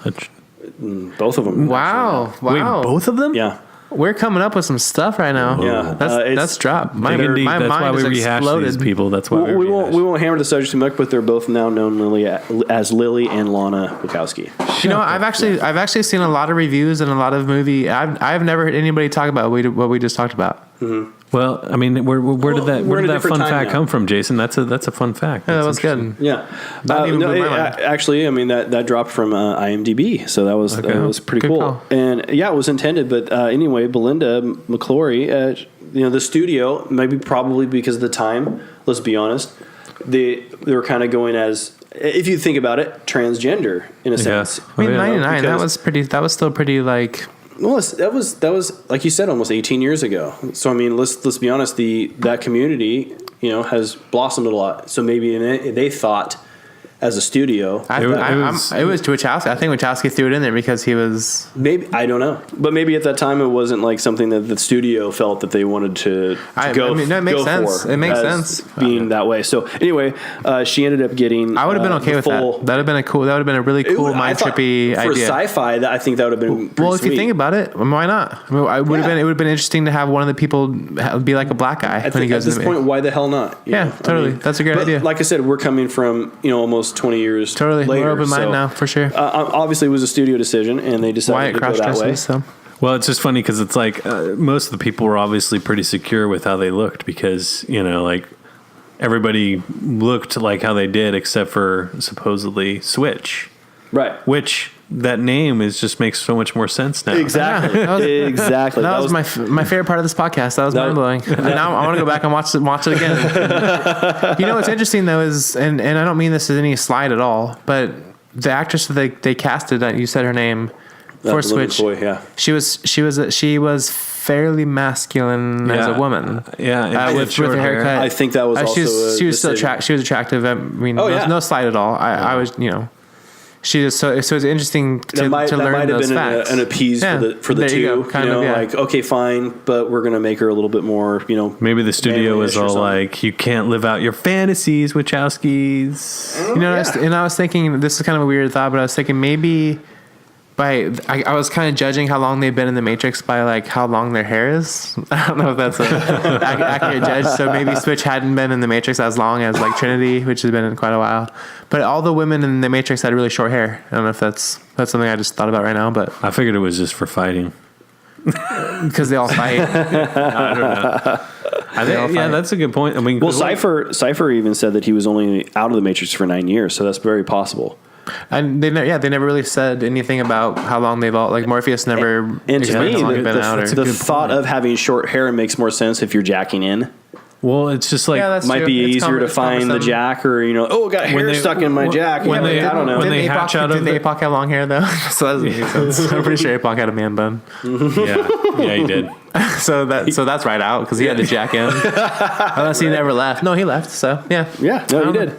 Both of them. Wow. Wait, both of them? Yeah. We're coming up with some stuff right now. Yeah. That's dropped. My That's mind why we is rehash exploded. these people. That's why we won't hammer the subject too much, but they're both now known as Lily and Lana Wachowski. You know, I've actually seen a lot of reviews and a lot of movie. I've never heard anybody talk about what we just talked about. Mm-hmm. Well, I mean, where did that fun fact come from, Jason? That's a fun fact. Yeah, that was good. Yeah, That actually, I mean that dropped from IMDb, so that was pretty Good cool. call. And yeah, it was intended, but anyway, Belinda McClory, the studio, probably because of the time. Let's be honest, they were kind of going as, if you think about it, transgender in a sense. I mean, 99. That was pretty. That was still pretty like. Well, that was like you said, almost 18 years ago. So I mean, let's be honest. That community, has blossomed a lot. So maybe they thought, as a studio, it was Wachowski. I think Wachowski threw it in there because he was. Maybe, I don't know, but maybe at that time it wasn't like something that the studio felt that they wanted to go. I mean, no, it makes go sense. For it makes as sense being that way. So anyway, she ended up getting. I would have been okay with that. That would have been a cool. That would have been a really cool mind trippy idea for sci-fi. I think that would have been pretty well. If sweet. you think about it, why not? I mean, it would have been interesting to have one of the people be like a black guy at when he goes at this in the point. Why the hell not? Yeah, totally. That's a great idea. Like I said, we're coming from almost 20 years. Totally. Later, we're open minded now, for sure. Obviously, it was a studio decision, and they decided to go that way. So. Well, it's just funny because it's like most of the people were obviously pretty secure with how they looked because, like everybody looked like how they did except for supposedly Switch. Right. Which that name just makes so much more sense now. Exactly. Exactly. That was my favorite part of this podcast. That was mind blowing. Now I want to go back and watch it again. What's interesting though is, and I don't mean this as any slide at all, but the actress that they casted, you said her name for Switch. McCoy, yeah. She was fairly masculine as a woman. With her haircut. I think that was also she was still she was attractive. I mean, no slide at all. I was she just so it's interesting to learn those facts. An appease for the two. Like, okay, fine, but we're gonna make her a little bit more. Maybe the studio was all like, you can't live out your fantasies, Wachowskis. And I was thinking, this is kind of a weird thought, but I was thinking maybe. I was kind of judging how long they've been in the Matrix by like how long their hair is. I don't know if that's an accurate judge. So maybe Switch hadn't been in the Matrix as long as like Trinity, which has been in quite a while. But all the women in the Matrix had really short hair. I don't know if that's something I just thought about right now. But I figured it was just for fighting because they all fight. I don't know. That's a good point. I mean, Cypher even said that he was only out of the Matrix for 9 years, so that's very possible. And they never really said anything about how long they've all like Morpheus never. And to me, the thought of having short hair makes more sense if you're jacking in. Well, it's just like might be easier to find the jack, or I got hair stuck in my jack. I don't know. When they hatch out of did APOC have long hair though? So that doesn't make sense. I'm pretty sure APOC had a man bun. Yeah, he did. so that's right out because he had to jack in. Unless he never left. No, he left. So yeah, no, he did.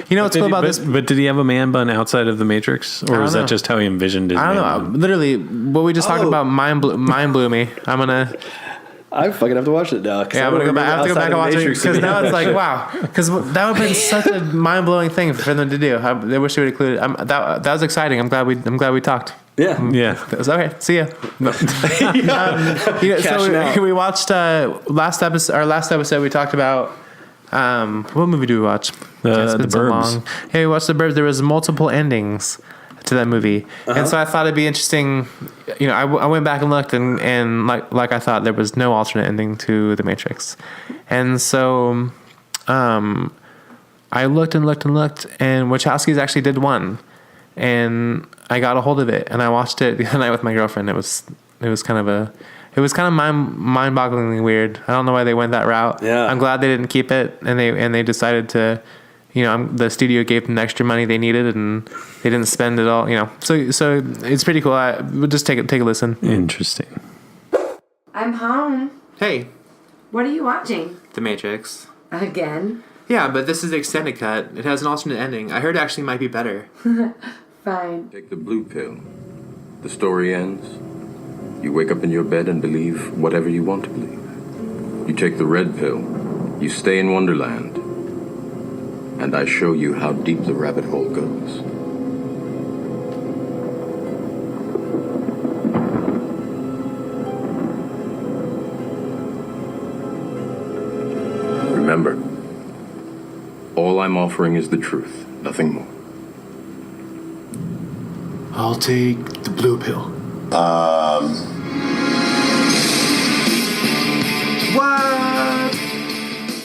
What's cool about this? But did he have a man bun outside of the Matrix, or was that just how he envisioned it? I don't know. Literally, what we just talked about mind blew me. I fucking have to watch it now. Yeah, I'm gonna go back. I have to go back and watch it because now it's like wow. Because that would have been such a mind blowing thing for them to do. I wish they would include it. That was exciting. I'm glad we talked. Yeah. That was okay. See ya. So we watched last episode. We talked about. What movie do we watch? The Burbs. Hey, we watched The Burbs. There was multiple endings to that movie, and so I thought it'd be interesting. I went back and looked, and like I thought there was no alternate ending to The Matrix, and so I looked and Wachowski's actually did one, and I got a hold of it, and I watched it the other night with my girlfriend. It was kind of mind-bogglingly weird. I don't know why they went that route. Yeah. I'm glad they didn't keep it, and they decided to, the studio gave them the extra money they needed, and they didn't spend it all. So it's pretty cool. We'll just take a listen. Interesting. I I'm home. Hey, What are you watching? The Matrix. Again? Yeah, but this is the extended cut. It has an alternate ending. I heard it actually might be better. Fine. Take the blue pill. The story ends. You wake up in your bed and believe whatever you want to believe. You take the red pill. You stay in Wonderland. And I show you how deep the rabbit hole goes. Remember, all I'm offering is the truth, nothing more. I'll take the blue pill. What?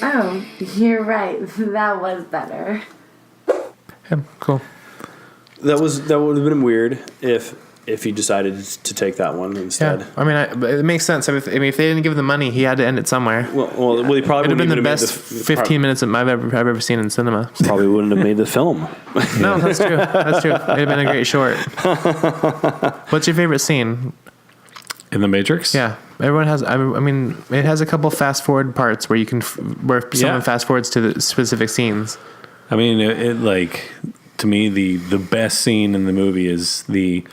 Oh, you're right. That was better. Yeah, cool. That would have been weird if he decided to take that one instead. Yeah, I mean, it makes sense. If they didn't give him the money, he had to end it somewhere. Well, he probably would have been the best made 15 minutes I've ever seen in cinema. Probably wouldn't have made the film. No, that's true. That's true. It'd have been a great short. What's your favorite scene in The Matrix? Yeah, everyone has. I mean, it has a couple fast forward parts where you can where someone fast forwards to the specific scenes. I mean, it like to me the best scene in the movie is the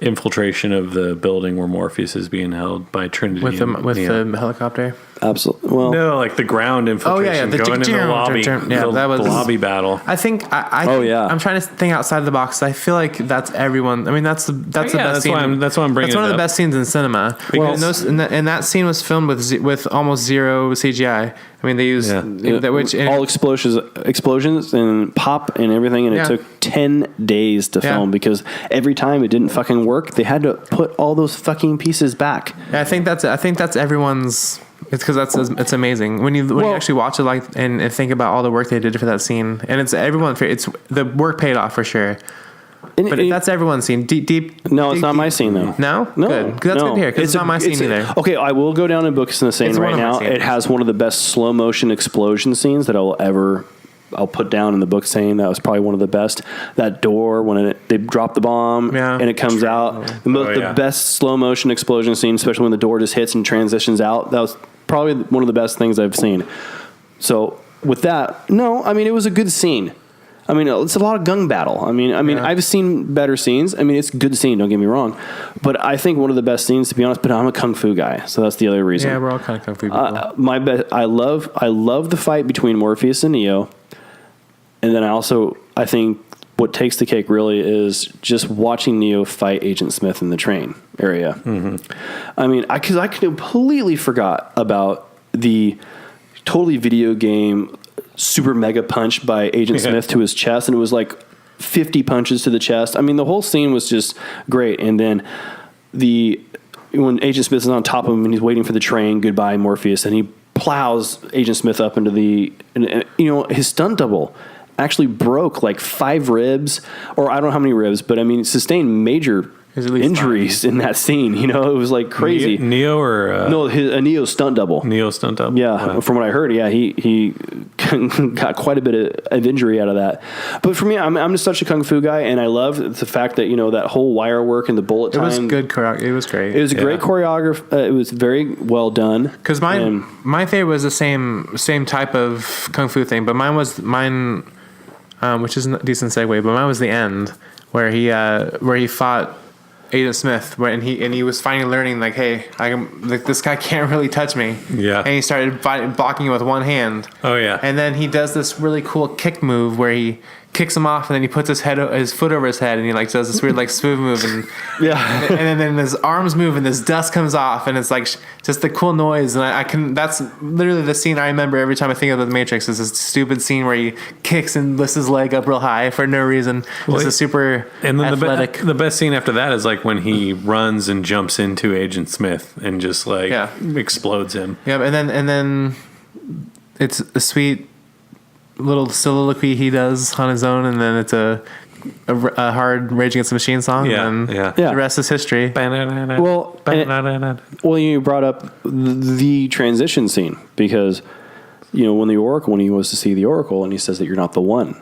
infiltration of the building where Morpheus is being held by Trinity with the helicopter. Absolutely. Well, no, like the ground infiltration, going in the lobby, that was the lobby battle. I think. I'm trying to think outside the box. I feel like that's everyone. I mean, that's the best scene. That's why I'm bringing. That's one of the best scenes in cinema. Because and that scene was filmed with almost zero CGI. I mean, they used all explosions and pop and everything, and it took 10 days to film because every time it didn't fucking work, they had to put all those fucking pieces back. Yeah, I think that's everyone's. It's because it's amazing when you actually watch it and think about all the work they did for that scene, and it's everyone. It's the work paid off for sure. But that's everyone's scene. Deep. No, it's not my scene though. No, good. That's good to hear because it's not my scene either. Okay, I will go down in books in the scene right now. It has one of the best slow motion explosion scenes that I'll put down in the book saying that was probably one of the best. That door when they drop the bomb and it comes out. The best slow motion explosion scene, especially when the door just hits and transitions out. That was probably one of the best things I've seen. So with that, no, I mean it was a good scene. I mean it's a lot of gung battle. I mean I've seen better scenes. I mean it's a good scene. Don't get me wrong, but I think one of the best scenes to be honest. But I'm a kung fu guy, so that's the other reason. Yeah, we're all kind of kung fu people. I love the fight between Morpheus and Neo. And then I think what takes the cake really is just watching Neo fight Agent Smith in the train area. Mm-hmm. I mean, because I completely forgot about the totally video game super mega punch by Agent Smith to his chest, and it was like 50 punches to the chest. I mean, the whole scene was just great. And then when Agent Smith is on top of him and he's waiting for the train, goodbye Morpheus, and he plows Agent Smith up into his stunt double actually broke like 5 ribs, or I don't know how many ribs, but I mean, sustained major injuries in that scene. You know, it was like crazy. Neo or a Neo stunt double. Neo stunt double. Yeah, from what I heard, he got quite a bit of injury out of that. But for me, I'm just such a kung fu guy, and I love the fact that that whole wire work and the bullet time. It was good. It was great. It was a great choreography. It was very well done. Because my favorite was the same type of kung fu thing, but mine, which is a decent segue, but mine was the end where he fought Agent Smith, and he was finally learning like, hey, this guy can't really touch me. Yeah. And he started blocking it with one hand. Oh yeah. And then he does this really cool kick move where he kicks him off, and then he puts his foot over his head, and he does this weird smooth move, and and then his arms move, and this dust comes off, and it's like just the cool noise, and that's literally the scene I remember every time I think of The Matrix. Is this stupid scene where he kicks and lifts his leg up real high for no reason. It's a super and then athletic. The best scene after that is like when he runs and jumps into Agent Smith and just explodes him. Yeah, and then it's a sweet little soliloquy he does on his own, and then it's a hard Rage Against the Machine song, and the rest is history. Well, you brought up the transition scene because when he was to see the Oracle and he says that you're not the one,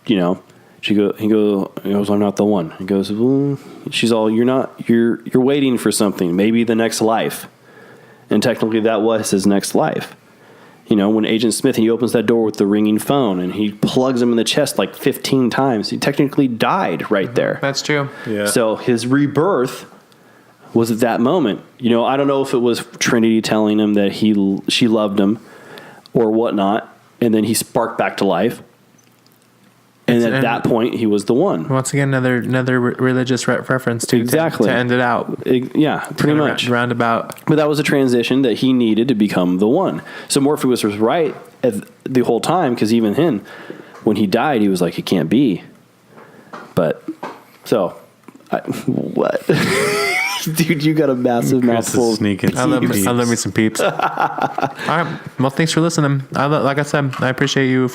he goes, I'm not the one. He goes, well, she's all, you're not, you're waiting for something, maybe the next life. And technically that was his next life. You know, when Agent Smith, he opens that door with the ringing phone and he plugs him in the chest like 15 times. He technically died right there. That's true. Yeah. So his rebirth was at that moment. You know, I don't know if it was Trinity telling him that she loved him or whatnot, and then he sparked back to life. And at that point, he was the one. Once again, another religious reference to end it out. Yeah, pretty much. Roundabout. But that was a transition that he needed to become the one. So Morpheus was right the whole time, because even him, when he died, he was like, it can't be. But, what? Dude, you got a massive mouthful. I love me some peeps. All right. Well, thanks for listening. Like I said, I appreciate you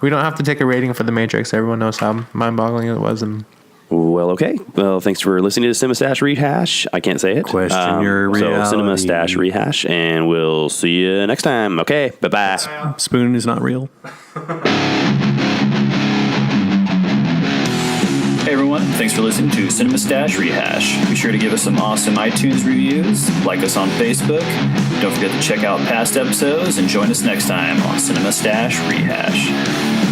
we don't have to take a rating for The Matrix. Everyone knows how mind-boggling it was. Well, okay. Well, thanks for listening to Cinema Stash Rehash. I can't say it. Question your reality. So Cinema Stash Rehash, and we'll see you next time. Okay, bye-bye. Spoon is not real. Hey everyone, thanks for listening to Cinema Stash Rehash. Be sure to give us some awesome iTunes reviews, like us on Facebook. Don't forget to check out past episodes and join us next time on Cinema Stash Rehash.